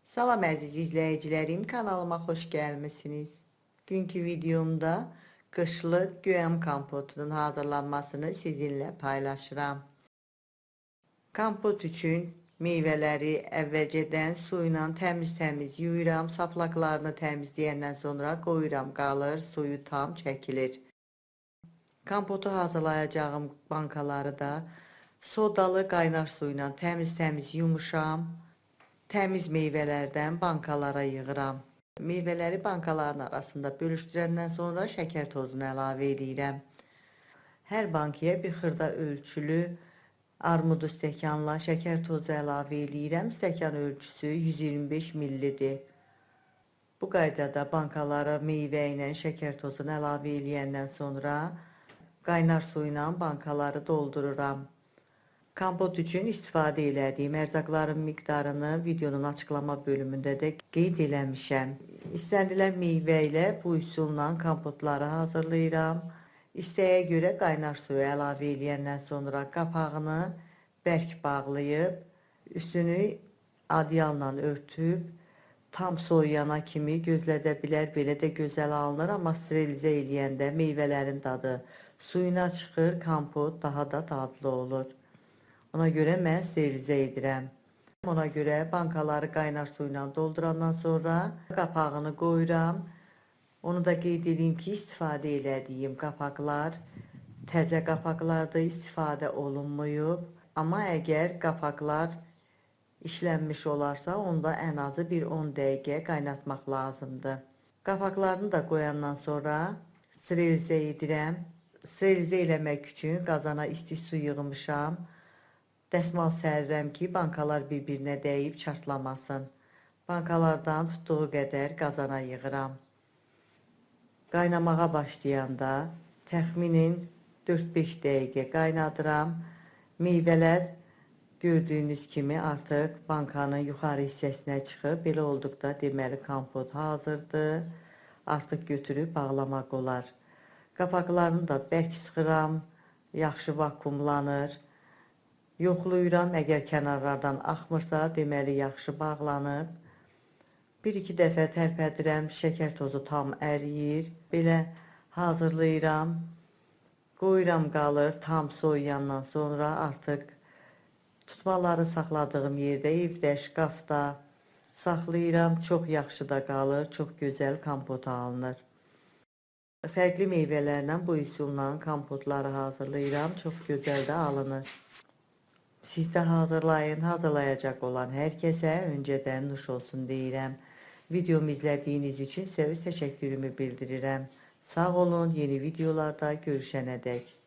Salam əziz izləyicilərim, kanalıma xoş gəlmisiniz. Günkü videomda qışlıq göyəm kompotunun hazırlanmasını sizinlə paylaşıram. Kompot üçün meyvələri əvvəlcədən su ilə təmiz yuyuram, saplaqlarını təmizləyəndən sonra qoyuram, qalır, suyu tam çəkilir. Kompotu hazırlayacağım bankaları da sodalı qaynar su ilə təmiz yumuşam. Təmiz meyvələrdən bankalara yığıram. Meyvələri bankaların arasında bölüşdürəndən sonra şəkər tozunu əlavə edirəm. Hər bankaya bir xırda ölçülü armudu stəkanla şəkər tozu əlavə edirəm. Stəkan ölçüsü 125 millidir. Bu qaydada bankalara meyvə ilə şəkər tozunu əlavə edəndən sonra qaynar su ilə bankaları doldururam. Kompot üçün istifadə elədiyim ərzaqların miqdarını videonun açıqlama bölümündə də qeyd eləmişəm. İstənilən meyvə ilə bu üsulla kompotları hazırlayıram. İstəyə görə qaynar suyu əlavə edəndən sonra qapağını bərk bağlayıb, üstünü adyalla örtüb, tam soyuyana kimi gözlədə bilər, belə də gözəl alınır, amma sterilizə eləyəndə meyvələrin dadı suyuna çıxır, kompot daha da dadlı olur. Ona görə mən sterilizə edirəm. Ona görə bankaları qaynar su ilə doldurandan sonra qapağını qoyuram. Onu da qeyd edeyim ki, istifadə elədiyim qapaqlar təzə qapaqlardır, istifadə olunmayıb. Amma əgər qapaqlar işlənmiş olarsa, onda ən azı bir 10 dəqiqə qaynatmaq lazımdır. Qapaqlarını da qoyandan sonra sterilizə edirəm. Sterilizə eləmək üçün qazana isti su yığmışam. Dəsmal sərirəm ki, bankalar bir-birinə dəyib çartlamasın. Bankalardan tutduğu qədər qazana yığıram. Qaynamağa başlayanda təxminin 4-5 dəqiqə qaynadıram. Meyvələr gördüyünüz kimi artıq bankanın yuxarı hissəsinə çıxıb. Belə olduqda deməli kompot hazırdır. Artıq götürüb bağlamaq olar. Qapaqlarını da bərk sıxıram. Yaxşı vakuumlanır. Yoxlayıram, əgər kənarlardan axmırsa, deməli yaxşı bağlanıb. 1-2 dəfə tərpədirəm, şəkər tozu tam əriyir. Belə hazırlayıram. Qoyuram qalır, tam soyuyandan sonra artıq tutmaları saxladığım yerdə, evdə, şkafda saxlayıram. Çox yaxşı da qalır, çox gözəl kompot alınır. Fərqli meyvələrlə bu üsulla kompotları hazırlayıram, çox gözəl də alınır. Siz də hazırlayın, hazırlayacaq olan hər kəsə öncədən nuş olsun deyirəm. Videomu izlədiyiniz üçün sizə öz təşəkkürümü bildirirəm. Sağ olun, yeni videolarda görüşənədək.